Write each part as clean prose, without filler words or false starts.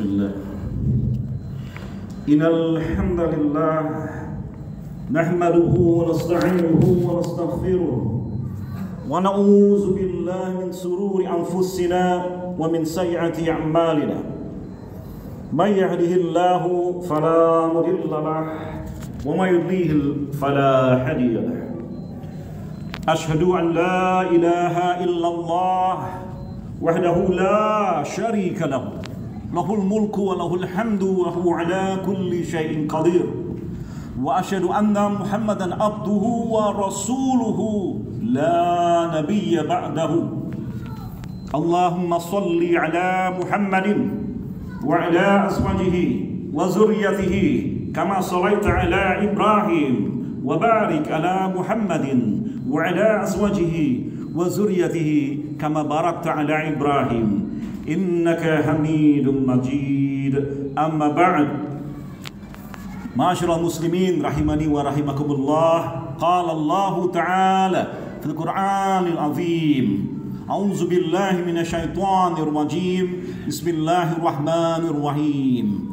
Bismillah. Innal hamdalillah nahmaduhu wa nasta'inuhu wa nastaghfiruh wa na'udzu billahi min sururi anfusina wa min sayyiati a'malina. May yahdihillahu fala mudilla lahu wa may yudlil fala hadiya lahu. Ashhadu an la ilaha illallah wahdahu la syarika lahu. Lahul mulku wa lahul hamdu wa huwa ala kulli syai'in qadir. Wa asyhadu anna Muhammadan abduhu wa rasuluhu la nabiyya ba'dahu. Allahumma salli ala Muhammadin wa ala azwajihi wa zurriyyatihi kama shallaita ala Ibrahim wa barik ala Muhammadin wa ala azwajihi wa zurriyyatihi kama barakta ala Ibrahim innaka hamidum majid. Amma ba'd. Ma'asyiral muslimin rahimani wa rahimakumullah. Qala Allah ta'ala fil Qur'anil azim. A'udzu billahi minasyaitonir rajim. Bismillahirrahmanirrahim.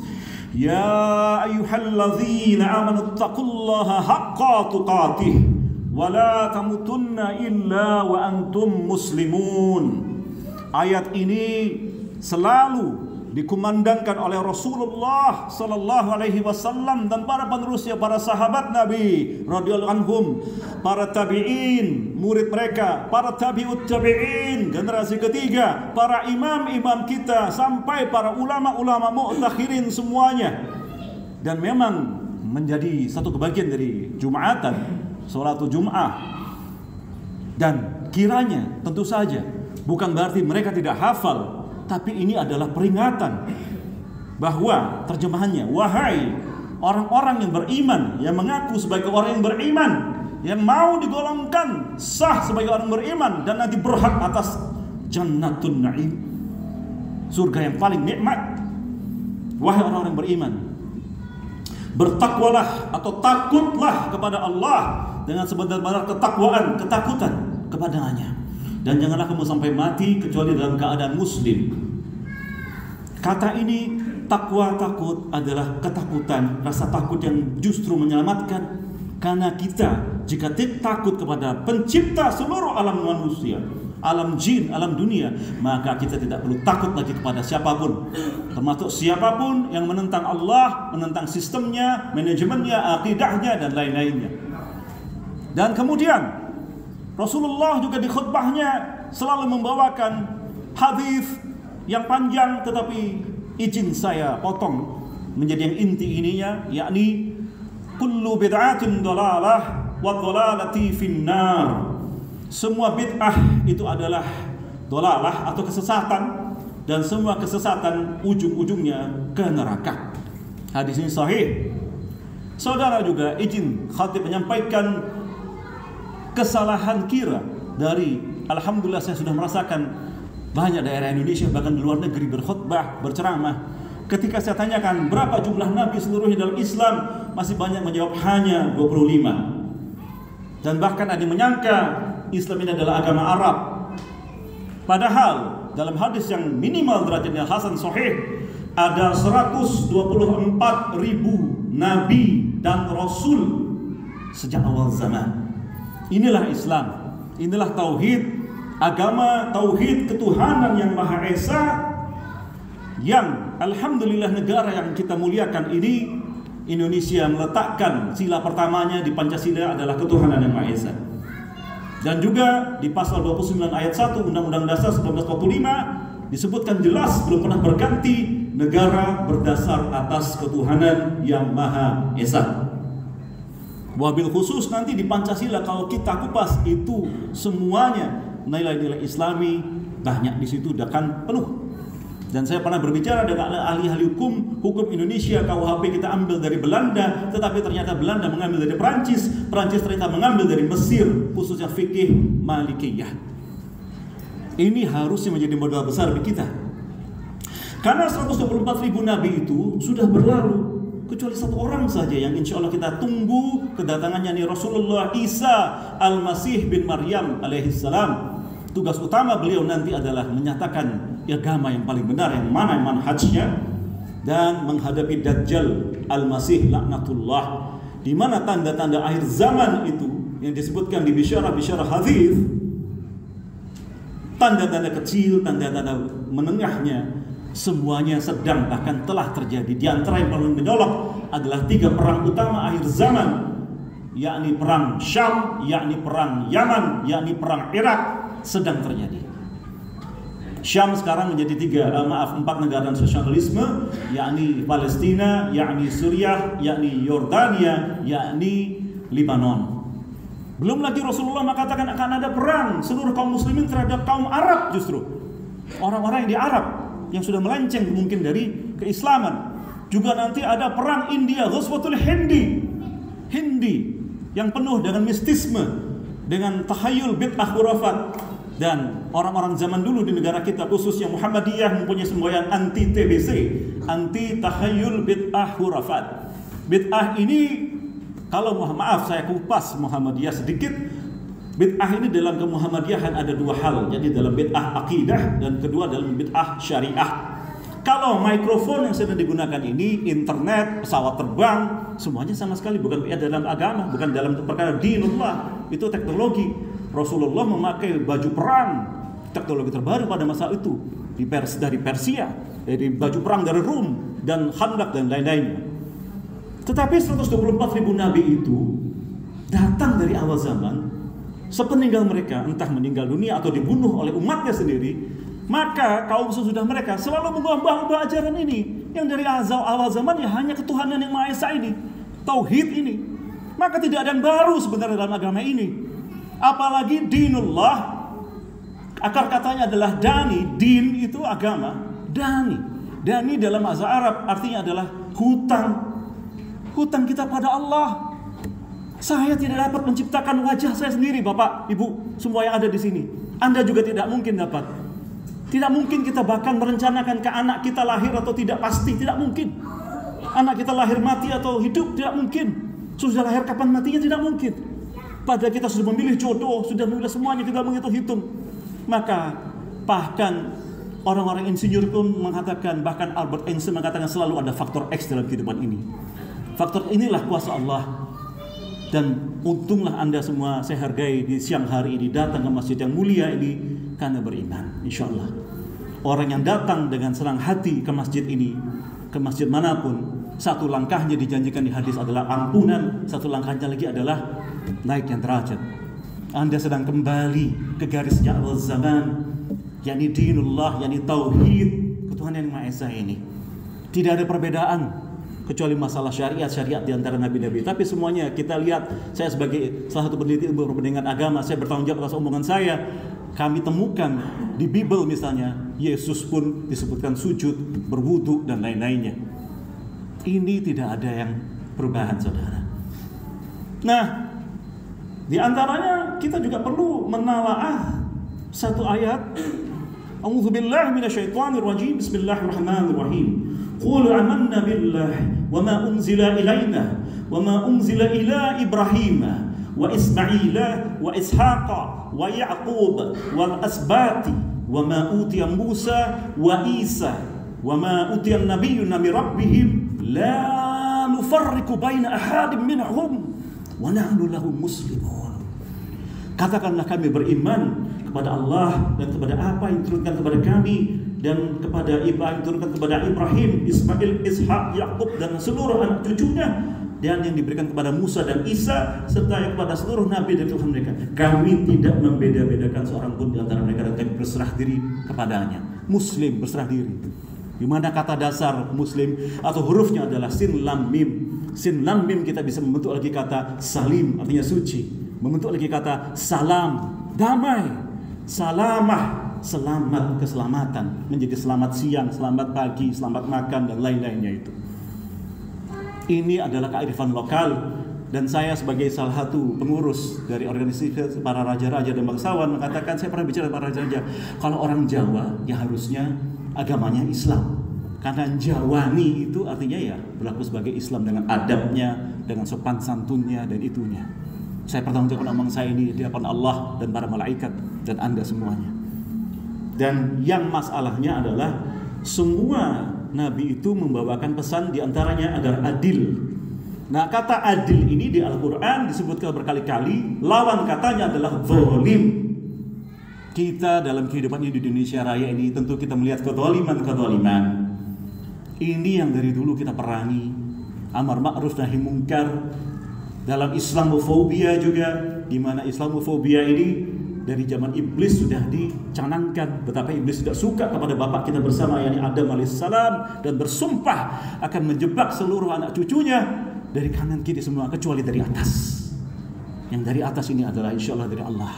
Ya ayyuhalladzina amanu taqullaha haqqa tuqatih wa la tamutunna illa wa antum muslimun. Ayat ini selalu dikumandangkan oleh Rasulullah sallallahu alaihi wasallam dan para penerusnya, para sahabat Nabi radhiyallahu anhum, para tabi'in, murid mereka, para tabi'ut tabi'in, generasi ketiga, para imam-imam kita sampai para ulama-ulama mu'takhirin semuanya. Dan memang menjadi satu kebagian dari Jumatan, salatul Jum'ah. Dan kiranya tentu saja bukan berarti mereka tidak hafal, tapi ini adalah peringatan bahwa terjemahannya, wahai orang-orang yang beriman, yang mengaku sebagai orang yang beriman, yang mau digolongkan sah sebagai orang beriman dan nanti berhak atas jannatun na'im, surga yang paling nikmat. Wahai orang-orang yang beriman, bertakwalah atau takutlah kepada Allah dengan sebenar-benar ketakutan kepadanya. Dan janganlah kamu sampai mati kecuali dalam keadaan muslim. Kata ini, takwa takut adalah ketakutan, rasa takut yang justru menyelamatkan. Karena kita jika takut kepada pencipta seluruh alam manusia, alam jin, alam dunia, maka kita tidak perlu takut lagi kepada siapapun, termasuk siapapun yang menentang Allah, menentang sistemnya, manajemennya, akidahnya, dan lain-lainnya. Dan kemudian Rasulullah juga di khutbahnya selalu membawakan hadis yang panjang, tetapi izin saya potong menjadi yang inti ininya, yakni kullu bid'atin dhalalah wa dhalalati finnar. Semua bid'ah itu adalah dhalalah atau kesesatan, dan semua kesesatan ujung-ujungnya ke neraka. Hadis ini sahih. Saudara juga izin khatib menyampaikan kesalahan kira dari, alhamdulillah saya sudah merasakan banyak daerah Indonesia bahkan di luar negeri berkhutbah, berceramah. Ketika saya tanyakan berapa jumlah nabi seluruhnya dalam Islam, masih banyak menjawab hanya 25. Dan bahkan ada yang menyangka Islam ini adalah agama Arab. Padahal dalam hadis yang minimal derajatnya hasan sahih, ada 124.000 nabi dan rasul sejak awal zaman. Inilah Islam, inilah tauhid, agama tauhid ketuhanan yang Maha Esa, yang alhamdulillah negara yang kita muliakan ini, Indonesia, meletakkan sila pertamanya di Pancasila adalah ketuhanan yang Maha Esa. Dan juga di pasal 29 ayat 1 Undang-Undang Dasar 1945 disebutkan jelas belum pernah berganti negara berdasar atas ketuhanan yang Maha Esa. Wabil khusus nanti di Pancasila kalau kita kupas itu semuanya nilai-nilai Islami banyak di situ akan penuh. Dan saya pernah berbicara dengan ahli-ahli hukum Indonesia, KUHP kita ambil dari Belanda, tetapi ternyata Belanda mengambil dari Perancis ternyata mengambil dari Mesir, khususnya fikih Malikiyah. Ini harusnya menjadi modal besar bagi kita. Karena 124.000 nabi itu sudah berlalu, kecuali satu orang saja yang insya Allah kita tunggu kedatangannya, nih Rasulullah Isa Al-Masih bin Maryam alaihissalam. Tugas utama beliau nanti adalah menyatakan agama yang paling benar, yang mana manhajnya. dan menghadapi Dajjal Al-Masih laknatullah, di mana tanda-tanda akhir zaman itu yang disebutkan di bisyarah hadis, tanda-tanda kecil, tanda-tanda menengahnya, semuanya sedang bahkan telah terjadi. Di antara yang paling menyolok adalah 3 perang utama akhir zaman, yakni perang Syam, yakni perang Yaman, yakni perang Irak sedang terjadi. Syam sekarang menjadi 4 negara sosialisme, yakni Palestina, yakni Suriah, yakni Yordania, yakni Lebanon. Belum lagi Rasulullah mengatakan akan ada perang seluruh kaum muslimin terhadap kaum Arab, justru orang-orang yang di Arab yang sudah melenceng mungkin dari keislaman. Juga nanti ada perang India, Ghazwatul Hindi yang penuh dengan mistisme, dengan tahayul, bid'ah, khurafat. Dan orang-orang zaman dulu di negara kita, khususnya Muhammadiyah, mempunyai semboyan anti TBC, anti tahayul, bid'ah, khurafat. Bid'ah ini, kalau maaf saya kupas Muhammadiyah sedikit, bid'ah ini dalam kemuhammadiyahan ada 2 hal. Jadi dalam bid'ah akidah dan kedua dalam bid'ah syariah. Kalau mikrofon yang sedang digunakan ini, internet, pesawat terbang, semuanya sama sekali bukan dalam agama, bukan dalam perkara dinullah. Itu teknologi. Rasulullah memakai baju perang, teknologi terbaru pada masa itu, dari Persia, dari baju perang dari Rum dan Khandaq dan lain-lainnya. Tetapi 124.000 nabi itu datang dari awal zaman, sepeninggal mereka entah meninggal dunia atau dibunuh oleh umatnya sendiri, maka kaum sesudah mereka selalu mengubah ajaran ini, yang dari awal zaman ya hanya ketuhanan yang Maha Esa ini, tauhid ini. Maka tidak ada yang baru sebenarnya dalam agama ini. Apalagi dinullah, akar katanya adalah dani. Din itu agama, dani. Dani dalam bahasa Arab artinya adalah hutang. Hutang kita pada Allah. Saya tidak dapat menciptakan wajah saya sendiri, Bapak, Ibu, semua yang ada di sini. Anda juga tidak mungkin dapat. Tidak mungkin kita bahkan merencanakan ke anak kita lahir atau tidak, pasti tidak mungkin. Anak kita lahir mati atau hidup, tidak mungkin. Sudah lahir kapan matinya, tidak mungkin. Padahal kita sudah memilih jodoh, sudah memilih semuanya, kita menghitung-hitung. Maka bahkan orang-orang insinyur pun mengatakan, bahkan Albert Einstein mengatakan selalu ada faktor X dalam kehidupan ini. Faktor inilah kuasa Allah. Dan untunglah Anda semua saya hargai di siang hari ini datang ke masjid yang mulia ini karena beriman, insya Allah. Orang yang datang dengan senang hati ke masjid ini, ke masjid manapun, satu langkahnya dijanjikan di hadis adalah ampunan, satu langkahnya lagi adalah naiknya derajat. Anda sedang kembali ke garisnya awal zaman, yakni dinullah, yakni tauhid, ketuhanan yang Maha Esa ini. Tidak ada perbedaan kecuali masalah syariat di antara nabi-nabi. Tapi semuanya kita lihat, saya sebagai salah satu peneliti ilmu perbandingan agama, saya bertanggung jawab atas omongan saya. Kami temukan di Bible misalnya, Yesus pun disebutkan sujud, berwudu dan lain-lainnya. Ini tidak ada yang perubahan, saudara. Nah, di antaranya kita juga perlu menalaah satu ayat. A'udzubillahi minasyaitonir rajim. Bismillahirrahmanirrahim. Qul amanna billahi wa ma unzila ilaina wa ma unzila ila Ibrahim wa Ismaila wa Ishaqa wa Ya'qub wal asbati wa ma utiya Musa wa Isa wa ma utiya an-nabiyyuna min rabbihim la nufarriqu baina ahadin minhum wa nahnu lahu muslimun. Katakanlah kami beriman kepada Allah dan kepada apa yang diturunkan kepada kami dan kepada yang diturunkan kepada Ibrahim, Ismail, Ishak, Yakub dan seluruh anak cucunya, dan yang diberikan kepada Musa dan Isa serta kepada seluruh nabi dari Tuhan mereka. Kami tidak membeda-bedakan seorang pun di antara mereka, dan kami berserah diri kepadanya. Muslim berserah diri. Di mana kata dasar Muslim atau hurufnya adalah sin lam mim. Sin lam mim kita bisa membentuk lagi kata salim, artinya suci. Membentuk lagi kata salam, damai. Salamah, selamat, keselamatan. Menjadi selamat siang, selamat pagi, selamat makan dan lain-lainnya itu. Ini adalah kearifan lokal. Dan saya sebagai salah satu pengurus dari organisasi para raja-raja dan bangsawan mengatakan, saya pernah bicara dengan para raja-raja, kalau orang Jawa ya harusnya agamanya Islam. Karena Jawani itu artinya ya berlaku sebagai Islam dengan adabnya, dengan sopan santunnya dan itunya. Saya bertanggung jawab omong saya ini di hadapan Allah dan para malaikat dan Anda semuanya. Dan yang masalahnya adalah semua Nabi itu membawakan pesan diantaranya agar adil. Nah, kata adil ini di Al-Quran disebutkan berkali-kali. Lawan katanya adalah zalim. Kita dalam kehidupan di Indonesia Raya ini tentu kita melihat kezaliman. Ini yang dari dulu kita perangi. Amar ma'ruf nahi munkar. Dalam Islamofobia juga, di mana Islamofobia ini dari zaman iblis sudah dicanangkan. Betapa iblis tidak suka kepada bapak kita bersama, yakni Adam alaihissalam, dan bersumpah akan menjebak seluruh anak cucunya dari kanan kiri semua kecuali dari atas. Yang dari atas ini adalah insya Allah dari Allah.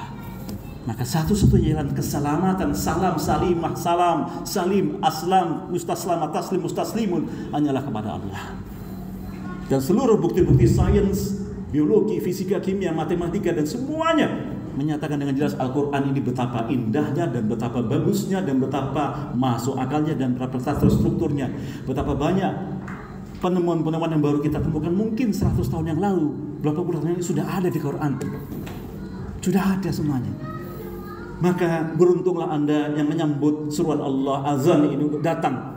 Maka satu-satunya jalan keselamatan, salam salimah, salam salim, aslam, mustaslamat, taslim, mustaslimun, hanyalah kepada Allah. Dan seluruh bukti-bukti sains, biologi, fisika, kimia, matematika, dan semuanya menyatakan dengan jelas Al-Quran ini betapa indahnya dan betapa bagusnya dan betapa masuk akalnya dan betapa strukturnya. Betapa banyak penemuan-penemuan yang baru kita temukan mungkin 100 tahun yang lalu, berapa puluh tahun yang sudah ada di Quran. Sudah ada semuanya. Maka beruntunglah Anda yang menyambut seruan Allah, azan ini untuk datang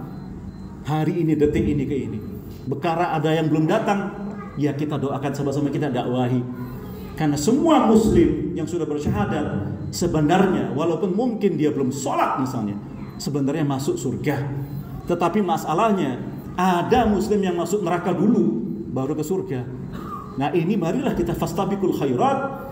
hari ini, detik ini ke ini. Bekara ada yang belum datang, ya kita doakan sama-sama, kita dakwahi. Karena semua muslim yang sudah bersyahadat sebenarnya walaupun mungkin dia belum sholat misalnya, sebenarnya masuk surga. Tetapi masalahnya ada muslim yang masuk neraka dulu baru ke surga. Nah, ini marilah kita fastabiqul khairat,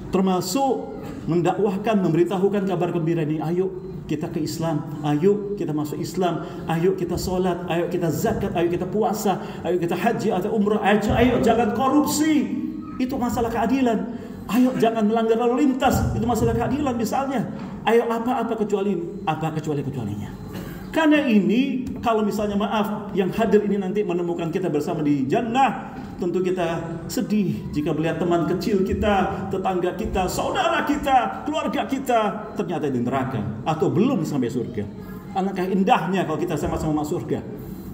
termasuk mendakwahkan, memberitahukan kabar gembira ini. Ayo kita ke Islam, ayo kita masuk Islam, ayo kita sholat, ayo kita zakat, ayo kita puasa, ayo kita haji atau umrah, ayo jangan korupsi, itu masalah keadilan. Ayo jangan melanggar lalu lintas, itu masalah keadilan misalnya. Ayo apa kecualinya. Karena ini kalau misalnya maaf yang hadir ini nanti menemukan kita bersama di jannah, tentu kita sedih jika melihat teman kecil kita, tetangga kita, saudara kita, keluarga kita ternyata di neraka atau belum sampai surga. Alangkah indahnya kalau kita sama-sama masuk surga,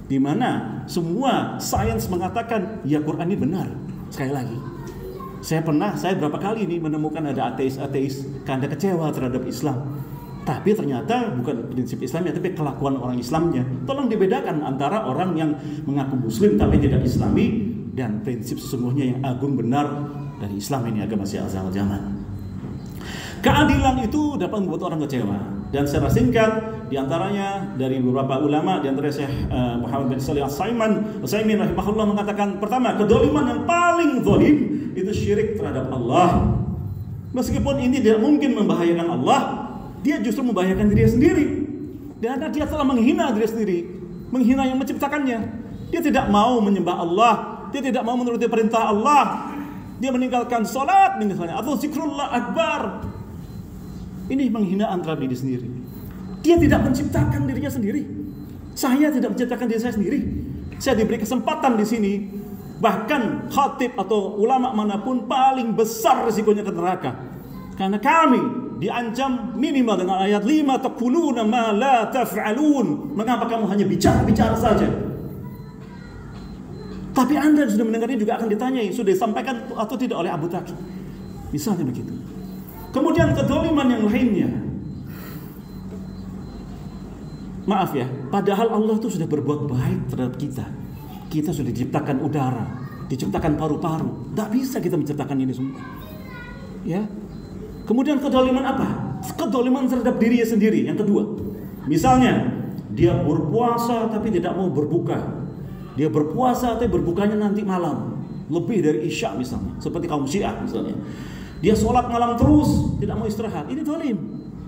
di mana semua sains mengatakan ya Quran ini benar. Sekali lagi, saya berapa kali ini menemukan ada ateis karena kecewa terhadap Islam. Tapi ternyata bukan prinsip Islamnya, tapi kelakuan orang Islamnya. Tolong dibedakan antara orang yang mengaku Muslim tapi tidak Islami dan prinsip sesungguhnya yang agung benar dari Islam ini, agama azal zaman. Keadilan itu dapat membuat orang kecewa. Dan secara singkat, diantaranya dari beberapa ulama, diantaranya Syekh Muhammad bin Shalih Al-Utsaimin rahimahullah mengatakan, pertama, kedoliman yang paling zalim itu syirik terhadap Allah. Meskipun ini tidak mungkin membahayakan Allah, dia justru membahayakan diri sendiri. Dan dia telah menghina diri sendiri, menghina yang menciptakannya. Dia tidak mau menyembah Allah, dia tidak mau menuruti perintah Allah. Dia meninggalkan salat misalnya atau zikrullah akbar. Ini penghinaan terhadap diri sendiri. Dia tidak menciptakan dirinya sendiri. Saya tidak menciptakan diri saya sendiri. Saya diberi kesempatan di sini. Bahkan khatib atau ulama manapun paling besar risikonya ke neraka. Karena kami diancam minimal dengan ayat 5 taquluna ma la taf'alun. Mengapa kamu hanya bicara saja? Tapi Anda sudah mendengarnya juga akan ditanyai, sudah disampaikan atau tidak oleh Abu Taqi. Misalnya begitu. Kemudian kedoliman yang lainnya. Maaf ya, padahal Allah itu sudah berbuat baik terhadap kita. Kita sudah diciptakan udara, diciptakan paru-paru. Tidak bisa kita menciptakan ini semua. Ya. Kemudian kedoliman apa? Kedoliman terhadap dirinya sendiri. Yang kedua, misalnya dia berpuasa tapi tidak mau berbuka. Dia berpuasa tapi berbukanya nanti malam, lebih dari Isya misalnya, seperti kaum Syiah misalnya. Dia sholat malam terus, tidak mau istirahat. Ini zalim,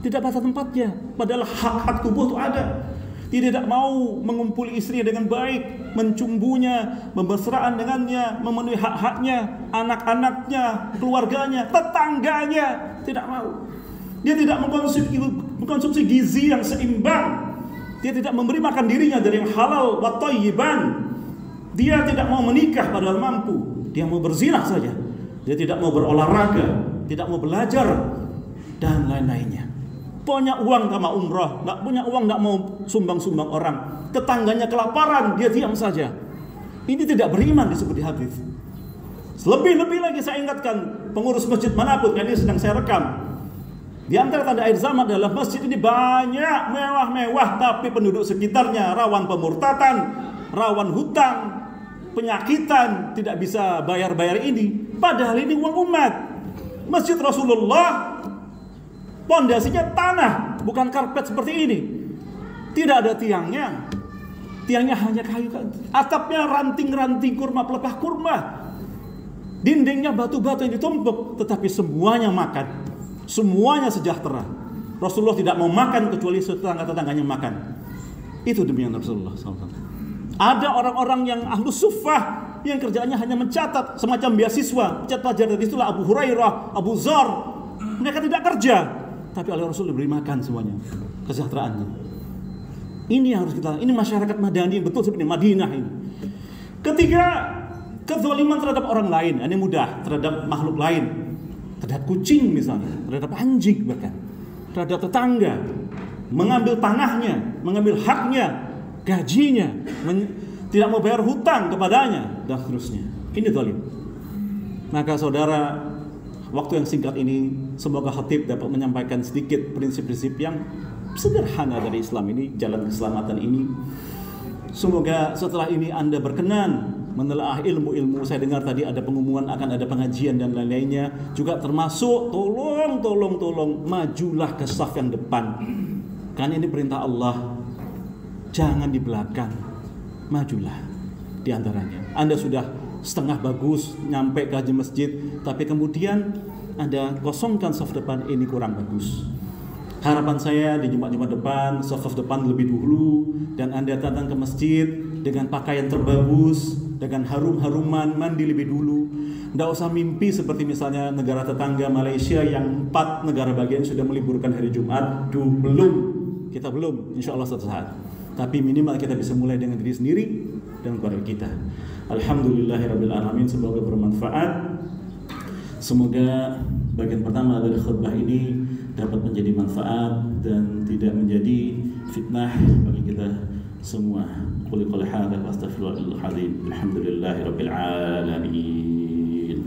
tidak pada tempatnya. Padahal hak-hak tubuh itu ada. Dia tidak mau mengumpuli istrinya dengan baik, mencumbunya, membesraan dengannya, memenuhi hak-haknya, anak-anaknya, keluarganya, tetangganya. Tidak mau. Dia tidak mengkonsumsi gizi yang seimbang. Dia tidak memberi makan dirinya dari yang halal wa thayyiban. Dia tidak mau menikah padahal mampu. Dia mau berzina saja. Dia tidak mau berolahraga, tidak mau belajar, dan lain-lainnya. Punya uang tak mau umrah, tak punya uang tak mau sumbang-sumbang orang. Tetangganya kelaparan, dia diam saja. Ini tidak beriman disebut di hadis. Lebih-lebih lagi saya ingatkan pengurus masjid manapun, karena ini sedang saya rekam. Di antara tanda akhir zaman adalah masjid ini banyak mewah-mewah, tapi penduduk sekitarnya rawan pemurtatan, rawan hutang, penyakitan, tidak bisa bayar-bayar ini. Padahal ini uang umat. Masjid Rasulullah pondasinya tanah, bukan karpet seperti ini. Tidak ada tiangnya. Tiangnya hanya kayu, atapnya ranting-ranting kurma, pelepah kurma. Dindingnya batu-batu yang ditumpuk, tetapi semuanya makan. Semuanya sejahtera. Rasulullah tidak mau makan kecuali tetangga-tetangganya makan. Itu demi Rasulullah SAW. Ada orang-orang yang ahlus suffah yang kerjaannya hanya mencatat semacam beasiswa, mencatat pelajaran. Itulah Abu Hurairah, Abu Zar. Mereka tidak kerja, tapi oleh Rasul diberi makan semuanya, kesejahteraannya. Ini yang harus kita. Ini masyarakat Madani yang betul seperti Madinah ini. Ketiga, kezaliman terhadap orang lain. Ini mudah, terhadap makhluk lain. Terhadap kucing misalnya, terhadap anjing bahkan, terhadap tetangga, mengambil tanahnya, mengambil haknya, gajinya, tidak mau bayar hutang kepadanya, dan seterusnya. Ini zalim. Maka saudara, waktu yang singkat ini, semoga khatib dapat menyampaikan sedikit prinsip-prinsip yang sederhana dari Islam ini, jalan keselamatan ini. Semoga setelah ini Anda berkenan menelaah ilmu-ilmu. Saya dengar tadi ada pengumuman akan ada pengajian dan lain-lainnya. Juga termasuk tolong majulah ke saf yang depan. Karena ini perintah Allah. Jangan di belakang. Majulah di antaranya. Anda sudah setengah bagus nyampe ke haji masjid, tapi kemudian Anda kosongkan saf depan, ini kurang bagus. Harapan saya di Jumat-Jumat depan, saf depan lebih dulu, dan Anda datang ke masjid dengan pakaian terbagus, dengan harum-haruman, mandi lebih dulu. Tidak usah mimpi seperti misalnya negara tetangga Malaysia yang 4 negara bagian sudah meliburkan hari Jumat. Belum, kita belum, insya Allah suatu saat. Tapi minimal kita bisa mulai dengan diri sendiri dan keluarga kita. Alhamdulillahirrabbilalamin, semoga bermanfaat. Semoga bagian pertama dari khutbah ini dapat menjadi manfaat dan tidak menjadi fitnah bagi kita semua. Qul qul hadza wa astaghfirullahal azim. Alhamdulillahirabbil alamin.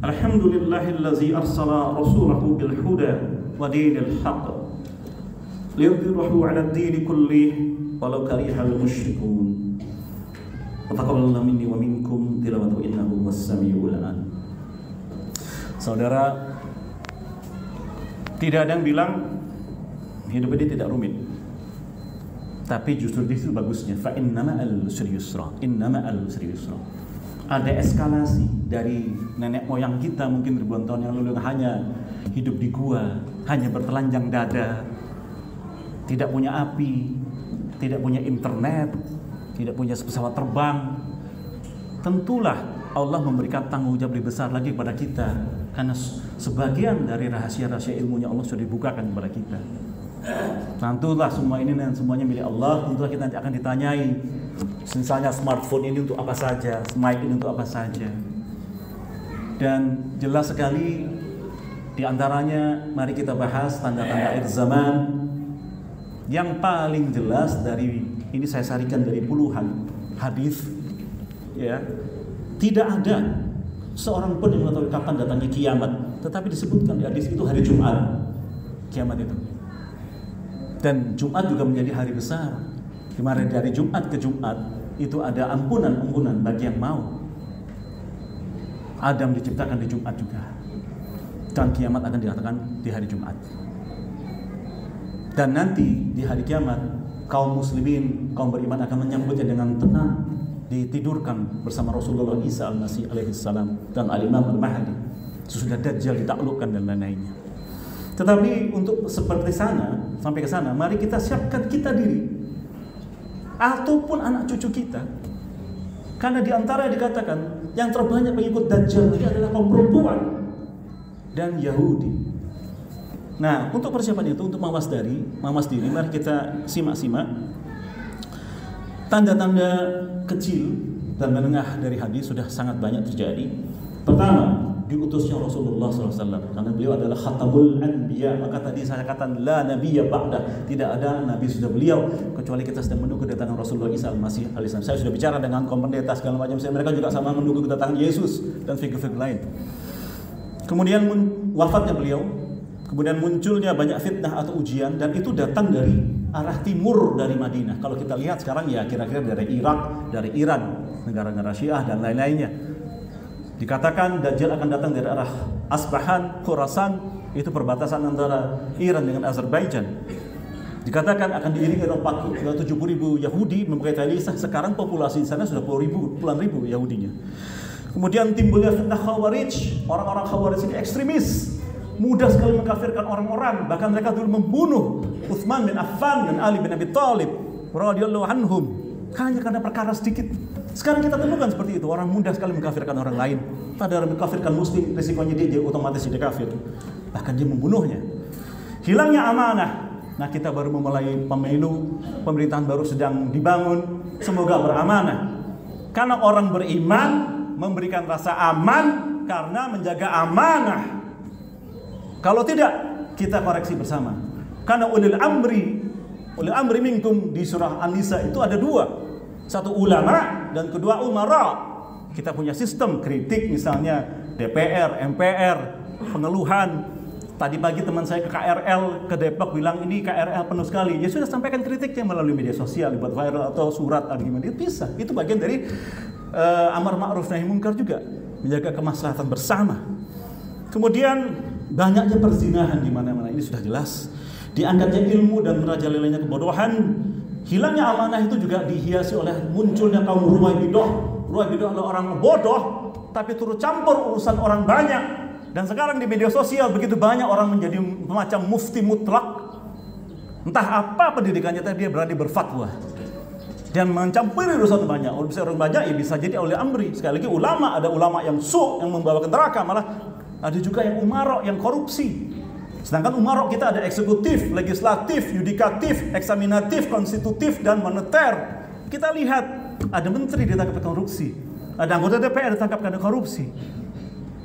Alhamdulillahillazi arsala rasulahu bil huda wa dinil haqq liyudhhirahu 'ala ad-din kullih walau karihal musyrikun. Taqabbalallahu minni wa minkum tilawatu innahu was-sami'ul 'alim. Saudara, tidak ada yang bilang hidup ini tidak rumit. Tapi justru itu bagusnya. Fa innama al-usri yusra. Innama al-usri yusra. Ada eskalasi dari nenek moyang kita mungkin ribuan tahun yang lalu, hanya hidup di gua, hanya bertelanjang dada, tidak punya api, tidak punya internet, tidak punya pesawat terbang. Tentulah Allah memberikan tanggung jawab lebih besar lagi kepada kita, karena sebagian dari rahasia-rahasia ilmunya Allah sudah dibukakan kepada kita. Tentulah semua ini dan semuanya milik Allah. Tentulah kita nanti akan ditanyai, misalnya smartphone ini untuk apa saja, mic ini untuk apa saja. Dan jelas sekali di antaranya mari kita bahas tanda-tanda akhir zaman. Yang paling jelas dari ini saya sarikan dari puluhan hadis, ya. Tidak ada seorang pun yang mengetahui kapan datangnya kiamat, tetapi disebutkan di hadis itu hari Jumat, kiamat itu. Dan Jumat juga menjadi hari besar. Kemarin dari Jumat ke Jumat itu ada ampunan bagi yang mau. Adam diciptakan di Jumat juga, dan kiamat akan dikatakan di hari Jumat. Dan nanti di hari kiamat kaum muslimin, kaum beriman akan menyambutnya dengan tenang, ditidurkan bersama Rasulullah Isa al-Masih alaihi salam dan al-Imam al-Mahdi. Sesudah Dajjal ditaklukkan dan lain-lainnya. Tetapi untuk seperti sana, sampai ke sana, mari kita siapkan kita diri ataupun anak cucu kita. Karena di antara yang dikatakan yang terbanyak pengikut Dajjal ini adalah kaum perempuan dan Yahudi. Nah, untuk persiapan itu, untuk mawas diri, mari kita simak-simak tanda-tanda kecil dan menengah dari hadis sudah sangat banyak terjadi. Pertama, diutusnya Rasulullah SAW, karena beliau adalah khatamul anbiya. Maka tadi saya katakan la nabiyya ba'da, tidak ada nabi sudah beliau kecuali kita sedang menunggu kedatangan Rasulullah Isa Al-Masih alaihissalam. Saya sudah bicara dengan kaum pendeta segala macam, mereka juga sama menunggu kedatangan Yesus dan figur-figur lain. Kemudian wafatnya beliau, kemudian munculnya banyak fitnah atau ujian, dan itu datang dari arah timur dari Madinah. Kalau kita lihat sekarang ya kira-kira dari Irak, dari Iran, negara-negara Syiah dan lain-lainnya. Dikatakan Dajjal akan datang dari arah Asbahan, Khurasan, itu perbatasan antara Iran dengan Azerbaijan. Dikatakan akan diiringi oleh 70.000 Yahudi memakai tali Isa. Sekarang populasi di sana sudah puluhan ribu Yahudinya. Kemudian timbulnya fitnah Khawarij. Orang-orang Khawarij ini ekstremis, mudah sekali mengkafirkan orang-orang. Bahkan mereka dulu membunuh Utsman bin Affan dan Ali bin Abi Thalib radhiyallahu anhum hanya karena perkara sedikit. Sekarang kita temukan seperti itu, orang mudah sekali mengkafirkan orang lain. Padahal mengkafirkan muslim, risikonya dia otomatis jadi kafir. Bahkan dia membunuhnya. Hilangnya amanah. Nah, kita baru memulai pemilu, pemerintahan baru sedang dibangun. Semoga beramanah. Karena orang beriman memberikan rasa aman karena menjaga amanah. Kalau tidak, kita koreksi bersama. Karena ulil amri minkum di surah An-Nisa itu ada dua. Satu ulama dan kedua umara. Kita punya sistem kritik, misalnya DPR, MPR, pengeluhan. Tadi pagi teman saya ke KRL, ke Depok, bilang ini KRL penuh sekali. Ya sudah, sampaikan kritiknya melalui media sosial, dibuat viral atau surat atau gimana. Itu bisa. Itu bagian dari amar ma'ruf nahi munkar juga, menjaga kemaslahatan bersama. Kemudian banyaknya perzinahan di mana-mana, ini sudah jelas. Diangkatnya ilmu dan merajalelanya kebodohan. Hilangnya amanah itu juga dihiasi oleh munculnya kaum Ruwaibidah. Ruwaibidah adalah orang bodoh, tapi turut campur urusan orang banyak. Dan sekarang di media sosial begitu banyak orang menjadi semacam mufti mutlak. Entah apa pendidikannya, tapi dia berani berfatwa dan mencampuri urusan banyak. Urusan banyak ya bisa jadi oleh amri. Sekali lagi ulama, ada ulama yang yang membawa ke neraka, malah ada juga yang umara, yang korupsi. Sedangkan umarok kita ada eksekutif, legislatif, yudikatif, eksaminatif, konstitutif, dan moneter. Kita lihat ada menteri ditangkap karena korupsi, ada anggota DPR ditangkap karena korupsi.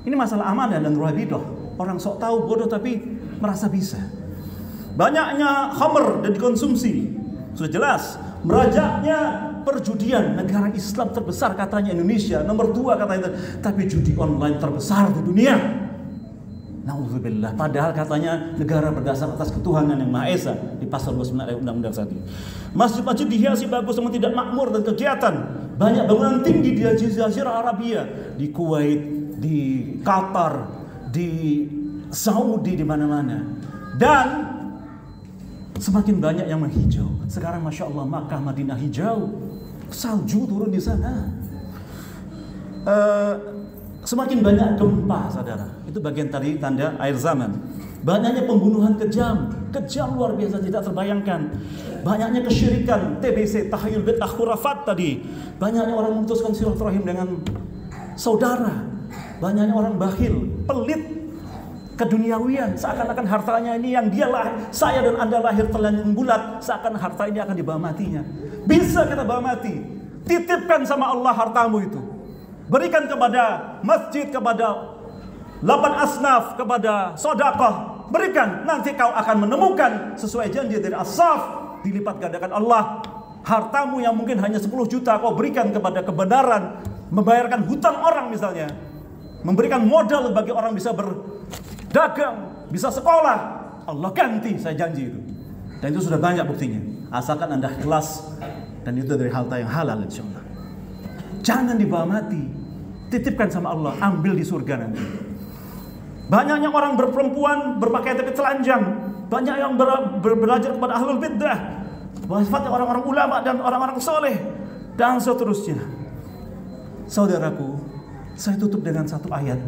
Ini masalah amanah dan ruwabidah. Orang sok tahu bodoh tapi merasa bisa. Banyaknya khamr dan dikonsumsi, sudah jelas. Merajaknya perjudian, negara Islam terbesar katanya Indonesia, nomor 2 katanya, tapi judi online terbesar di dunia. Na'udzubillah. Padahal katanya negara berdasar atas ketuhanan yang Maha Esa di pasal 29 ayat undang-undang saat ini. Masjid-masjid dihiasi bagus namun tidak makmur dan kegiatan. Banyak bangunan tinggi di Jazirah Arabia, di Kuwait, di Qatar, di Saudi, di mana-mana. Dan semakin banyak yang menghijau. Sekarang Masya Allah Makkah, Madinah hijau, salju turun di sana. Semakin banyak gempa, saudara. Itu bagian tadi tanda akhir zaman. Banyaknya pembunuhan kejam luar biasa, tidak terbayangkan. Banyaknya kesyirikan, TBC, tahayyul bid'ah khurafat tadi. Banyaknya orang memutuskan silaturahim dengan saudara. Banyaknya orang bakhil, pelit, keduniawian, seakan-akan hartanya ini yang saya dan Anda lahir terlanjur bulat, seakan harta ini akan dibawa matinya. Bisa kita bawa mati. Titipkan sama Allah hartamu itu. Berikan kepada masjid, kepada 8 asnaf, kepada sedekah. Berikan, nanti kau akan menemukan sesuai janji dari as-saf, dilipat gandakan Allah. Hartamu yang mungkin hanya 10 juta kau berikan kepada kebenaran, membayarkan hutang orang misalnya, memberikan modal bagi orang bisa berdagang, bisa sekolah. Allah ganti, saya janji itu. Dan itu sudah banyak buktinya. Asalkan Anda ikhlas, dan itu dari harta yang halal insyaallah. Jangan dibawa mati. Titipkan sama Allah, ambil di surga nanti. Banyaknya orang berperempuan berpakaian tapi telanjang. Banyak yang belajar kepada ahlul bid'ah. Sifatnya orang-orang ulama dan orang-orang soleh. Dan seterusnya. Saudaraku, saya tutup dengan satu ayat.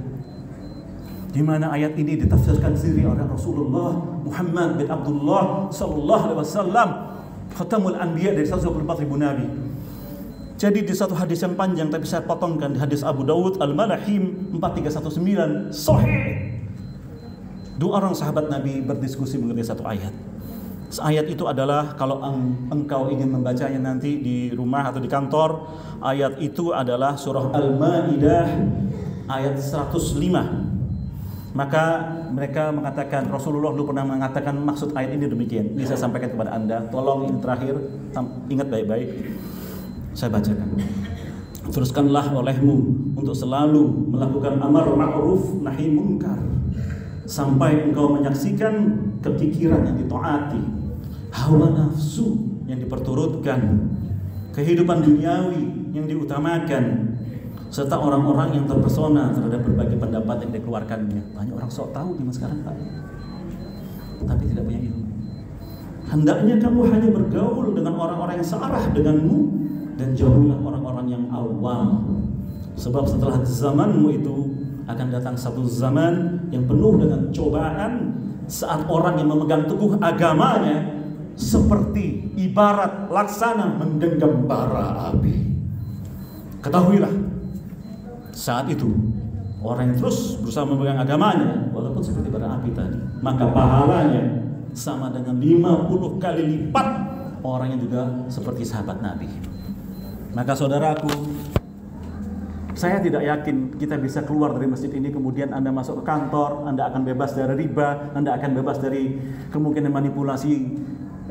Di mana ayat ini ditafsirkan sendiri oleh Rasulullah Muhammad bin Abdullah sallallahu alaihi wasallam, khatamul anbiya dari 124.000 nabi. Jadi di satu hadis yang panjang tapi saya potongkan, di hadis Abu Dawud Al-Malahim 4319 sahih. Dua orang sahabat Nabi berdiskusi mengenai satu ayat. Ayat itu adalah kalau engkau ingin membacanya nanti di rumah atau di kantor, ayat itu adalah surah Al-Maidah ayat 105. Maka mereka mengatakan, Rasulullah dulu pernah mengatakan maksud ayat ini demikian. Ini saya sampaikan kepada Anda. Tolong ini terakhir, ingat baik-baik. Saya bacakan. Teruskanlah olehmu untuk selalu melakukan amar ma'ruf nahi munkar, sampai engkau menyaksikan kekikiran yang ditaati, hawa nafsu yang diperturutkan, kehidupan duniawi yang diutamakan, serta orang-orang yang terpesona terhadap berbagai pendapat yang dikeluarkannya. Banyak orang sok tahu zaman sekarang, Pak, tapi tidak punya ilmu. Hendaknya kamu hanya bergaul dengan orang-orang yang searah denganmu, dan jauhilah orang-orang yang awam. Sebab setelah zamanmu itu akan datang satu zaman yang penuh dengan cobaan, saat orang yang memegang teguh agamanya seperti ibarat laksana menggenggam bara api. Ketahuilah, saat itu orang yang terus berusaha memegang agamanya, walaupun seperti bara api tadi, maka pahalanya sama dengan 50 kali lipat orang yang juga seperti sahabat Nabi. Maka saudaraku, saya tidak yakin kita bisa keluar dari masjid ini kemudian Anda masuk ke kantor, Anda akan bebas dari riba, Anda akan bebas dari kemungkinan manipulasi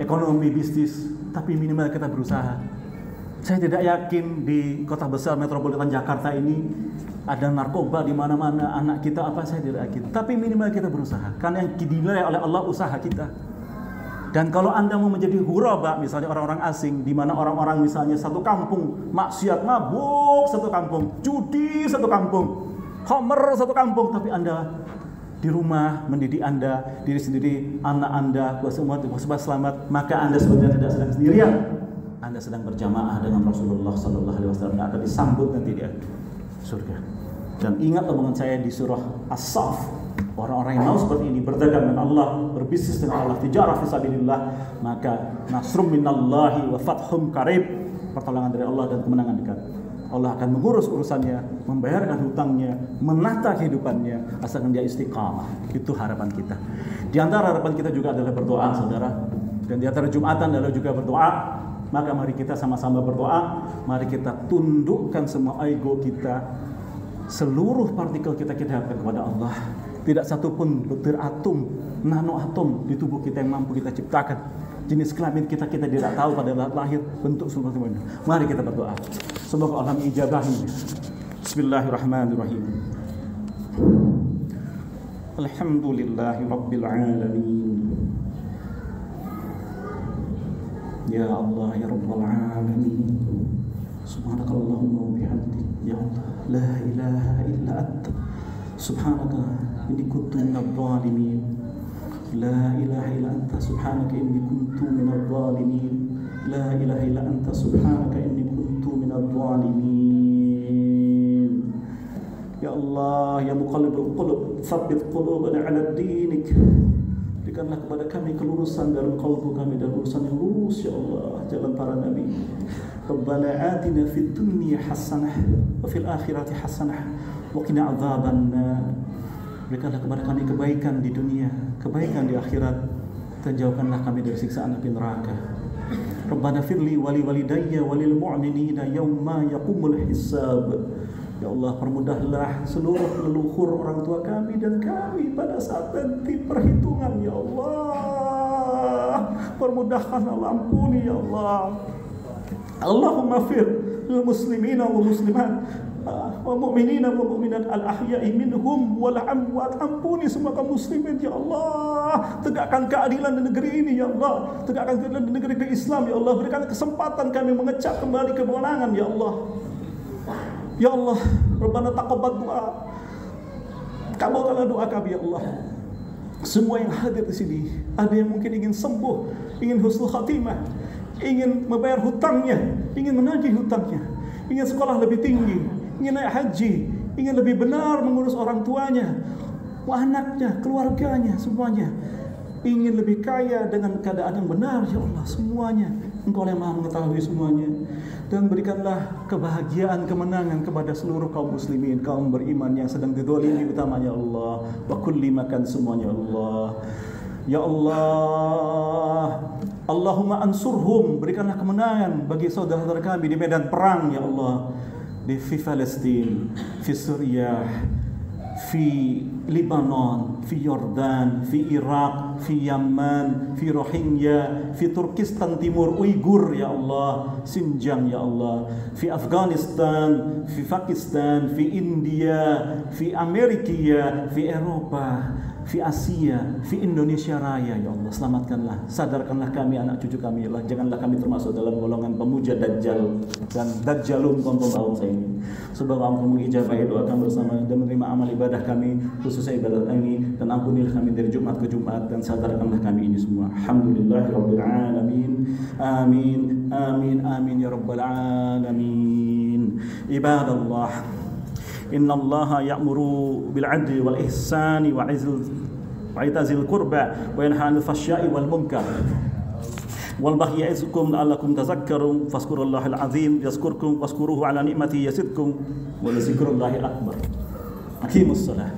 ekonomi bisnis, tapi minimal kita berusaha. Saya tidak yakin di kota besar metropolitan Jakarta ini ada narkoba di mana-mana, anak kita apa, saya tidak yakin. Tapi minimal kita berusaha, karena yang dinilai oleh Allah usaha kita. Dan kalau Anda mau menjadi ghuraba, misalnya orang-orang asing, di mana orang-orang misalnya satu kampung maksiat, mabuk satu kampung, judi satu kampung, khamr satu kampung, tapi Anda di rumah mendidik Anda, diri sendiri, anak Anda, semua selamat, maka Anda sebenarnya tidak sedang sendirian. Anda sedang berjamaah dengan Rasulullah Sallallahu Alaihi Wasallam yang akan disambut nanti di surga. Dan ingat omongan saya di surah As-Saff, orang-orang yang mau seperti ini, berdagang dengan Allah, berbisnis dengan Allah, tijarah fisabilillah, maka nasrum minallahi wa fathum qarib, pertolongan dari Allah dan kemenangan dekat. Allah akan mengurus urusannya, membayarkan hutangnya, menata kehidupannya, asalkan dia istiqamah. Itu harapan kita. Di antara harapan kita juga adalah berdoa, saudara. Dan di antara Jumatan adalah juga berdoa. Maka mari kita sama-sama berdoa. Mari kita tundukkan semua ego kita, seluruh partikel kita hadapkan kepada Allah. Tidak satupun butir atom, nano atom di tubuh kita yang mampu kita ciptakan. Jenis kelamin kita tidak tahu pada lahir, bentuk semuanya. Mari kita berdoa. Semoga Allah mengijabahi. Bismillahirrahmanirrahim. Alhamdulillahi Rabbil Alamin. Ya Allah, Ya Rabbal Alamin. Subhanakallahumma wa bihamdik. Ya Allah, la ilaha illa anta. Subhanaka inni kuntu minadh dhalimin. La ilaha illa anta. Subhanaka inni kuntu minadh dhalimin. La ilaha illa anta. Subhanaka inni kuntu minadh dhalimin. Ya Allah, Ya Muqallibul Qulub, tsabbit qulubana 'ala dinik. Berikanlah kepada kami kelurusan dalam qalbu kami dan urusan yang lurus, ya Allah, jalan para nabi. Rabbana atina fid dunya hasanah wa fil akhirati hasanah wa qina adzabannar. Berikanlah kepada kami kebaikan di dunia, kebaikan di akhirat, dan jauhkanlah kami dari siksaan api neraka. Rabbana firli wali walidayya walil mu'minina yawma yaqumul hisab. Ya Allah, permudahlah seluruh leluhur orang tua kami dan kami pada saat nanti perhitungan, ya Allah. Permudahkan Allah, ampuni ya Allah. Allahumma fir lil muslimina wa muslimat wa mu'minina wa mu'minat al-ahya'i minhum wal amwat. Ampuni semua kaum muslimin ya Allah. Tegakkan keadilan di negeri ini ya Allah. Tegakkan keadilan di negeri Islam ya Allah. Berikan kesempatan kami mengecap kembali kemenangan ya Allah. Ya Allah, Rabbana taqabbal doa. Kabulkanlah doa kami ya Allah. Semua yang hadir di sini, ada yang mungkin ingin sembuh, ingin husnul khatimah, ingin membayar hutangnya, ingin menagih hutangnya, ingin sekolah lebih tinggi, ingin naik haji, ingin lebih benar mengurus orang tuanya, anaknya, keluarganya, semuanya. Ingin lebih kaya dengan keadaan yang benar ya Allah, semuanya. Engkau yang Maha mengetahui semuanya. Dan berikanlah kebahagiaan, kemenangan kepada seluruh kaum muslimin, kaum beriman yang sedang didolimi utamanya Allah. Wa kulli makan semuanya Allah. Ya Allah, Allahumma ansurhum, berikanlah kemenangan bagi saudara-saudara kami di medan perang ya Allah. Di Palestina, di Suriah, في لبنان، في يردان، في العراق، في يمن، في روهينجا، في تركستان تيمور أويغور يا الله، سنجان يا الله، في أفغانستان، في باكستان، في إنديا، في أمريكا، في أوروبا، في Asia, في Indonesia Raya ya Allah, selamatkanlah, sadarkanlah kami anak cucu kami ya Allah, janganlah kami termasuk dalam golongan pemuja Dajjal dan Dajjalun tonton bangsa ini. Semoga Engkau mengijabahi doa kami bersama dan menerima amal ibadah kami, khususnya ibadah ini, dan ampunilah kami dari Jumat ke Jumat dan sadarkanlah kami ini semua. Alhamdulillahirabbil alamin. Amin. Amin. Amin ya rabbal alamin. Ibadallah, إن الله يأمر بالعدل والإحسان وإيتاء ذي القربى وينهى عن الفحشاء والمنكر والبغي يعظكم لعلكم تذكرون فاذكروا الله العظيم يذكركم واشكروه على نعمته يزدكم ولذكر الله الأكبر. أقيموا الصلاة.